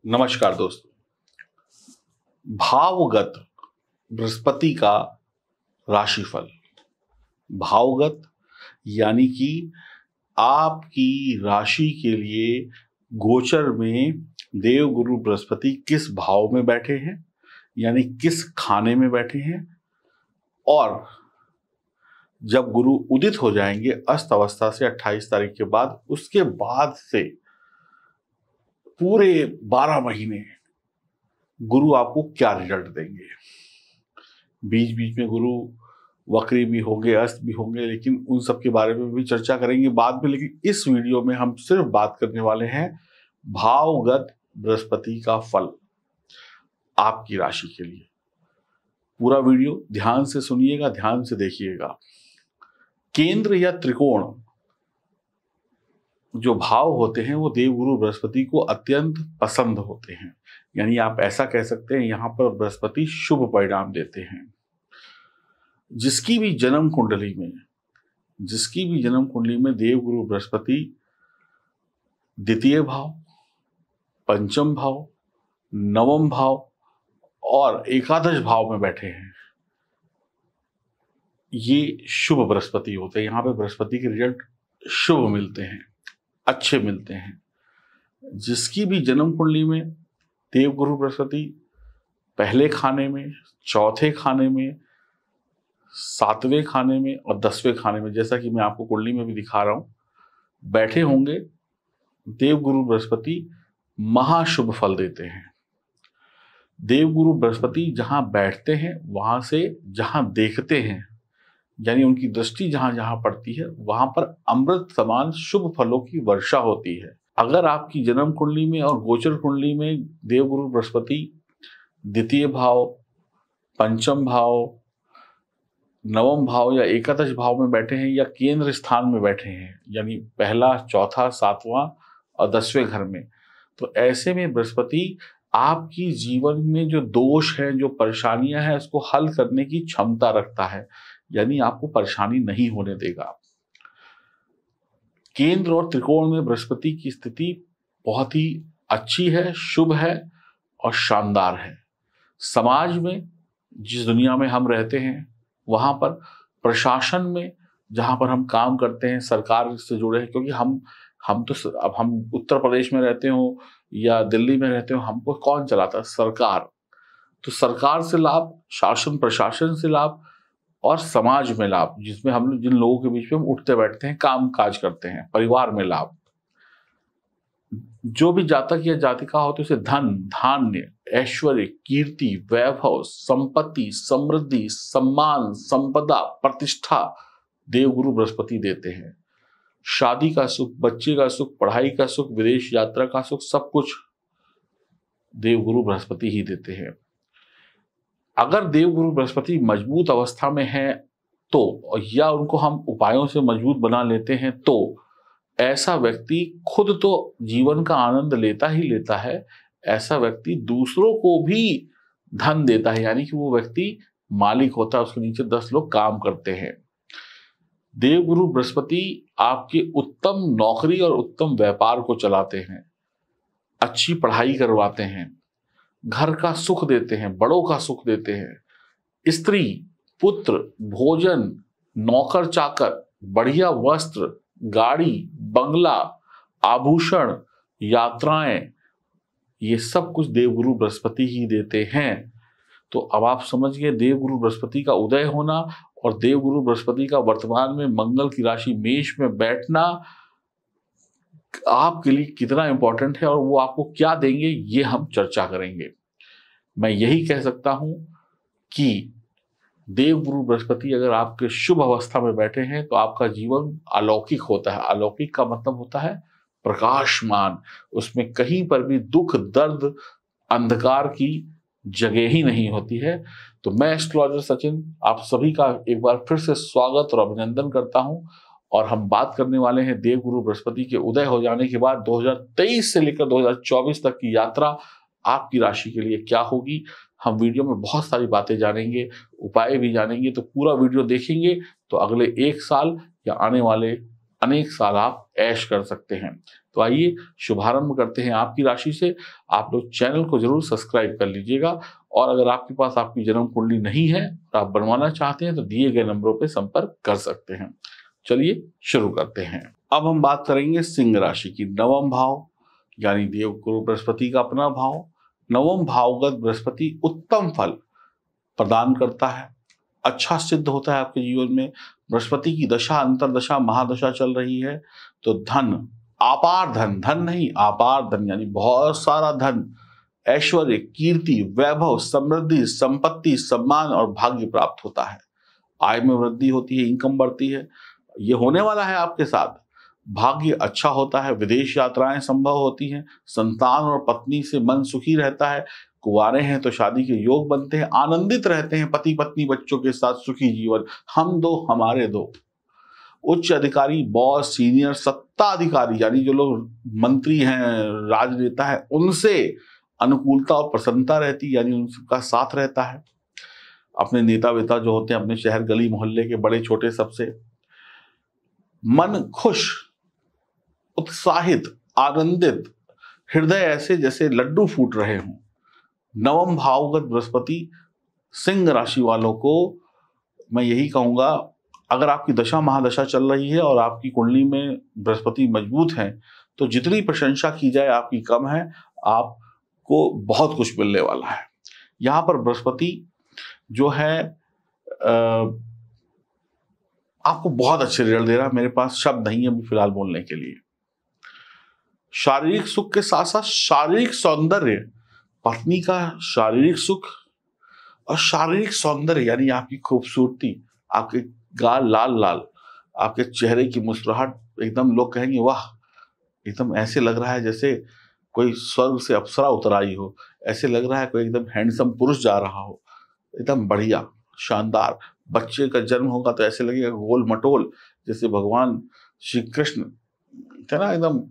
नमस्कार दोस्तों। भावगत बृहस्पति का राशिफल। भावगत यानी कि आपकी राशि के लिए गोचर में देवगुरु बृहस्पति किस भाव में बैठे हैं, यानी किस खाने में बैठे हैं, और जब गुरु उदित हो जाएंगे अस्त अवस्था से 28 तारीख के बाद, उसके बाद से पूरे 12 महीने गुरु आपको क्या रिजल्ट देंगे। बीच बीच में गुरु वक्री भी होंगे, अस्त भी होंगे, लेकिन उन सब के बारे में भी चर्चा करेंगे बाद में। लेकिन इस वीडियो में हम सिर्फ बात करने वाले हैं भावगत बृहस्पति का फल आपकी राशि के लिए। पूरा वीडियो ध्यान से सुनिएगा, ध्यान से देखिएगा। केंद्र या त्रिकोण जो भाव होते हैं वो देवगुरु बृहस्पति को अत्यंत पसंद होते हैं, यानी आप ऐसा कह सकते हैं यहां पर बृहस्पति शुभ परिणाम देते हैं। जिसकी भी जन्म कुंडली में देवगुरु बृहस्पति द्वितीय भाव, पंचम भाव, नवम भाव और एकादश भाव में बैठे हैं, ये शुभ बृहस्पति होते हैं। यहाँ पे बृहस्पति के रिजल्ट शुभ मिलते हैं, अच्छे मिलते हैं। जिसकी भी जन्म कुंडली में देवगुरु बृहस्पति पहले खाने में, चौथे खाने में, 7वें खाने में और 10वें खाने में, जैसा कि मैं आपको कुंडली में भी दिखा रहा हूं, बैठे होंगे, देवगुरु बृहस्पति महाशुभ फल देते हैं। देवगुरु बृहस्पति जहां बैठते हैं वहां से जहां देखते हैं, यानी उनकी दृष्टि जहां जहां पड़ती है वहां पर अमृत समान शुभ फलों की वर्षा होती है। अगर आपकी जन्म कुंडली में और गोचर कुंडली में देवगुरु बृहस्पति द्वितीय भाव, पंचम भाव, नवम भाव या एकादश भाव में बैठे हैं या केंद्र स्थान में बैठे हैं, यानी पहला, चौथा, 7वां और 10वें घर में, तो ऐसे में बृहस्पति आपकी जीवन में जो दोष है, जो परेशानियां हैं, उसको हल करने की क्षमता रखता है, यानी आपको परेशानी नहीं होने देगा। केंद्र और त्रिकोण में बृहस्पति की स्थिति बहुत ही अच्छी है, शुभ है और शानदार है। समाज में, जिस दुनिया में हम रहते हैं, वहां पर प्रशासन में जहां पर हम काम करते हैं, सरकार से जुड़े हैं, क्योंकि हम उत्तर प्रदेश में रहते हो या दिल्ली में रहते हो, हमको कौन चलाता है? सरकार। तो सरकार से लाभ, शासन प्रशासन से लाभ और समाज में लाभ, जिसमें हम जिन लोगों के बीच में हम उठते बैठते हैं, काम काज करते हैं, परिवार में लाभ। जो भी जातक या जातिका होते उसे धन, धान्य, ऐश्वर्य, कीर्ति, वैभव, संपत्ति, समृद्धि, सम्मान, संपदा, प्रतिष्ठा देवगुरु बृहस्पति देते हैं। शादी का सुख, बच्चे का सुख, पढ़ाई का सुख, विदेश यात्रा का सुख, सब कुछ देवगुरु बृहस्पति ही देते हैं। अगर देवगुरु बृहस्पति मजबूत अवस्था में है तो, या उनको हम उपायों से मजबूत बना लेते हैं तो, ऐसा व्यक्ति खुद तो जीवन का आनंद लेता ही लेता है, ऐसा व्यक्ति दूसरों को भी धन देता है, यानी कि वो व्यक्ति मालिक होता है, उसके नीचे 10 लोग काम करते हैं। देवगुरु बृहस्पति आपके उत्तम नौकरी और उत्तम व्यापार को चलाते हैं, अच्छी पढ़ाई करवाते हैं, घर का सुख देते हैं, बड़ों का सुख देते हैं। स्त्री, पुत्र, भोजन, नौकर चाकर, बढ़िया वस्त्र, गाड़ी, बंगला, आभूषण, यात्राएं, ये सब कुछ देवगुरु बृहस्पति ही देते हैं। तो अब आप समझ गए देवगुरु बृहस्पति का उदय होना और देवगुरु बृहस्पति का वर्तमान में मंगल की राशि मेष में बैठना आपके लिए कितना इंपॉर्टेंट है और वो आपको क्या देंगे, ये हम चर्चा करेंगे। मैं यही कह सकता हूं कि देवगुरु बृहस्पति अगर आपके शुभ अवस्था में बैठे हैं तो आपका जीवन अलौकिक होता है। अलौकिक का मतलब होता है प्रकाशमान, उसमें कहीं पर भी दुख, दर्द, अंधकार की जगह ही नहीं होती है। तो मैं एस्ट्रोलॉजर सचिन आप सभी का एक बार फिर से स्वागत और अभिनंदन करता हूं, और हम बात करने वाले हैं देवगुरु बृहस्पति के उदय हो जाने के बाद 2023 से लेकर 2024 तक की यात्रा आपकी राशि के लिए क्या होगी। हम वीडियो में बहुत सारी बातें जानेंगे, उपाय भी जानेंगे, तो पूरा वीडियो देखेंगे तो अगले 1 साल या आने वाले अनेक साल आप ऐश कर सकते हैं। तो आइए शुभारंभ करते हैं आपकी राशि से। आप लोग चैनल को जरूर सब्सक्राइब कर लीजिएगा, और अगर आपके पास आपकी जन्म कुंडली नहीं है और आप बनवाना चाहते हैं तो दिए गए नंबरों पर संपर्क कर सकते हैं। चलिए शुरू करते हैं। अब हम बात करेंगे सिंह राशि की। नवम भाव यानी देवगुरु बृहस्पति का अपना भाव, नवम भावगत बृहस्पति उत्तम फल प्रदान करता है, अच्छा सिद्ध होता है आपके जीवन में। बृहस्पति की दशा, अंतरदशा, महादशा चल रही है तो धन, अपार धन, धन नहीं अपार धन यानी बहुत सारा धन, ऐश्वर्य, कीर्ति, वैभव, समृद्धि, संपत्ति, सम्मान और भाग्य प्राप्त होता है। आय में वृद्धि होती है, इनकम बढ़ती है। ये होने वाला है आपके साथ। भाग्य अच्छा होता है, विदेश यात्राएं संभव होती हैं, संतान और पत्नी से मन सुखी रहता है, कुंवारे हैं तो शादी के योग बनते हैं, आनंदित रहते हैं, पति पत्नी बच्चों के साथ सुखी जीवन, हम दो हमारे दो। उच्च अधिकारी, बॉस, सीनियर, सत्ता अधिकारी यानी जो लोग मंत्री हैं, राजनेता है, उनसे अनुकूलता और प्रसन्नता रहती यानी उनका साथ रहता है। अपने नेता वेता जो होते हैं अपने शहर गली मोहल्ले के बड़े छोटे सबसे मन खुश, उत्साहित, आनंदित, हृदय ऐसे जैसे लड्डू फूट रहे हों। नवम भावगत बृहस्पति सिंह राशि वालों को मैं यही कहूंगा, अगर आपकी दशा महादशा चल रही है और आपकी कुंडली में बृहस्पति मजबूत है तो जितनी प्रशंसा की जाए आपकी कम है, आपको बहुत कुछ मिलने वाला है। यहाँ पर बृहस्पति जो है आपको बहुत अच्छे रिजल्ट दे रहा है। मेरे पास शब्द नहीं है अभी फिलहाल बोलने के लिए। शारीरिक सुख के साथ साथ शारीरिक सौंदर्य, पत्नी का शारीरिक सुख और शारीरिक सौंदर्य यानी आपकी खूबसूरती, आपके गाल लाल लाल, आपके चेहरे की मुस्कुराहट, एकदम लोग कहेंगे वाह, एकदम ऐसे लग रहा है जैसे कोई स्वर्ग से अप्सरा उतर आई हो, ऐसे लग रहा है कोई एकदम हैंडसम पुरुष जा रहा हो, एकदम बढ़िया शानदार। बच्चे का जन्म होगा तो ऐसे लगेगा गोल मटोल, जैसे भगवान श्री कृष्ण थे ना, एकदम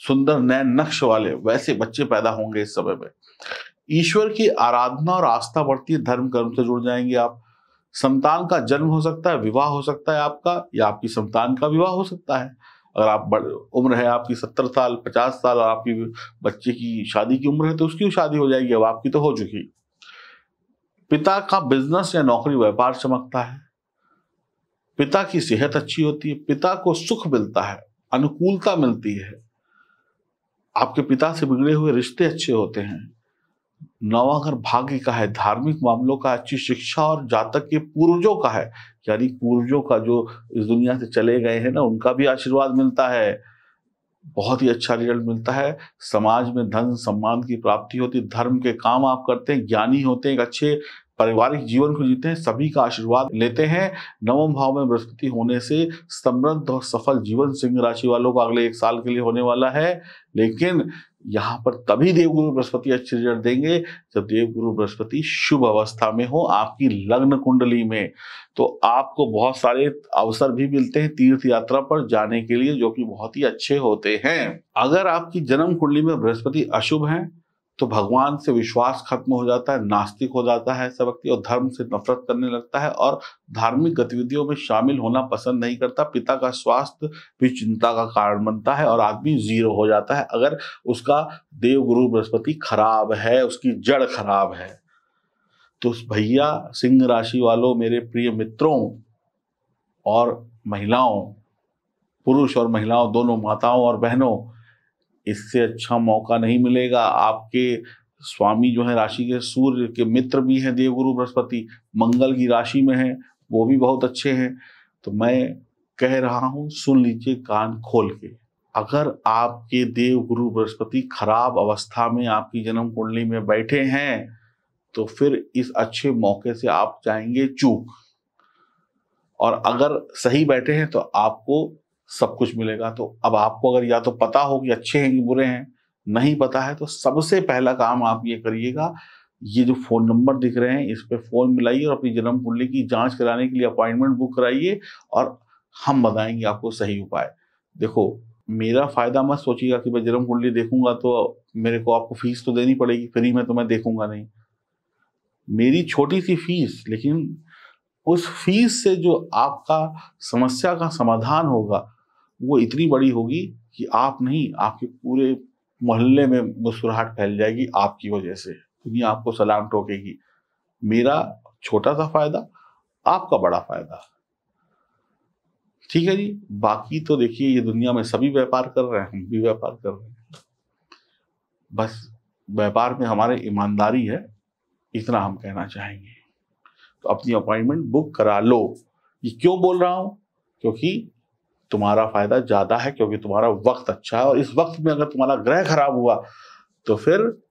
सुंदर नैन नक्श वाले, वैसे बच्चे पैदा होंगे इस समय में। ईश्वर की आराधना और आस्था बढ़ती है, धर्म कर्म से जुड़ जाएंगे आप। संतान का जन्म हो सकता है, विवाह हो सकता है आपका, या आपकी संतान का विवाह हो सकता है। अगर आप उम्र है आपकी 70 साल 50 साल और आपकी बच्चे की शादी की उम्र है तो उसकी शादी हो जाएगी, अब आपकी तो हो चुकी। पिता का बिजनेस या नौकरी व्यापार चमकता है, पिता की सेहत अच्छी होती है, पिता को सुख मिलता है, अनुकूलता मिलती है, आपके पिता से बिगड़े हुए रिश्ते अच्छे होते हैं। नवा घर भाग्य का है, धार्मिक मामलों का, अच्छी शिक्षा और जातक के पूर्वजों का है, यानी पूर्वजों का जो इस दुनिया से चले गए हैं ना, उनका भी आशीर्वाद मिलता है, बहुत ही अच्छा रिजल्ट मिलता है। समाज में धन सम्मान की प्राप्ति होती है, धर्म के काम आप करते हैं, ज्ञानी होते हैं, एक अच्छे पारिवारिक जीवन को जीते हैं, सभी का आशीर्वाद लेते हैं। नवम भाव में बृहस्पति होने से समृद्ध और सफल जीवन सिंह राशि वालों का अगले 1 साल के लिए होने वाला है। लेकिन यहाँ पर तभी देवगुरु बृहस्पति अच्छे रिजल्ट देंगे जब देवगुरु बृहस्पति शुभ अवस्था में हो आपकी लग्न कुंडली में। तो आपको बहुत सारे अवसर भी मिलते हैं तीर्थ यात्रा पर जाने के लिए, जो कि बहुत ही अच्छे होते हैं। अगर आपकी जन्म कुंडली में बृहस्पति अशुभ है तो भगवान से विश्वास खत्म हो जाता है, नास्तिक हो जाता है ऐसा व्यक्ति, और धर्म से नफरत करने लगता है और धार्मिक गतिविधियों में शामिल होना पसंद नहीं करता। पिता का स्वास्थ्य भी चिंता का कारण बनता है और आदमी जीरो हो जाता है अगर उसका देवगुरु बृहस्पति खराब है, उसकी जड़ खराब है। तो भैया सिंह राशि वालों, मेरे प्रिय मित्रों और महिलाओं, पुरुष और महिलाओं दोनों, माताओं और बहनों, इससे अच्छा मौका नहीं मिलेगा। आपके स्वामी जो है राशि के सूर्य के मित्र भी हैं देवगुरु बृहस्पति, मंगल की राशि में है, वो भी बहुत अच्छे हैं। तो मैं कह रहा हूं, सुन लीजिए कान खोल के, अगर आपके देवगुरु बृहस्पति खराब अवस्था में आपकी जन्म कुंडली में बैठे हैं तो फिर इस अच्छे मौके से आप जाएंगे चूक, और अगर सही बैठे हैं तो आपको सब कुछ मिलेगा। तो अब आपको अगर या तो पता हो कि अच्छे हैं कि बुरे हैं, नहीं पता है, तो सबसे पहला काम आप ये करिएगा, ये जो फोन नंबर दिख रहे हैं इस पे फोन मिलाइए और अपनी जन्म कुंडली की जांच कराने के लिए अपॉइंटमेंट बुक कराइए और हम बताएंगे आपको सही उपाय। देखो, मेरा फायदा मत सोचिएगा कि मैं जन्म कुंडली देखूंगा तो मेरे को आपको फीस तो देनी पड़ेगी, फ्री में तो मैं देखूंगा नहीं। मेरी छोटी सी फीस, लेकिन उस फीस से जो आपका समस्या का समाधान होगा वो इतनी बड़ी होगी कि आप नहीं, आपके पूरे मोहल्ले में मुस्कुराहट फैल जाएगी आपकी वजह से। दुनिया आपको सलाम ठोकेगी। मेरा छोटा सा फायदा, आपका बड़ा फायदा। ठीक है जी। बाकी तो देखिए, ये दुनिया में सभी व्यापार कर रहे हैं, हम भी व्यापार कर रहे हैं। बस व्यापार में हमारे ईमानदारी है, इतना हम कहना चाहेंगे। तो अपनी अपॉइंटमेंट बुक करा लो। ये क्यों बोल रहा हूं? क्योंकि तुम्हारा फायदा ज्यादा है, क्योंकि तुम्हारा वक्त अच्छा है, और इस वक्त में अगर तुम्हारा ग्रह खराब हुआ तो फिर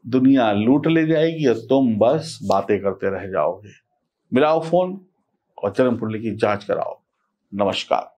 दुनिया लूट ले जाएगी और तुम बस बातें करते रह जाओगे। मिलाओ फोन और जन्म कुंडली की जांच कराओ। नमस्कार।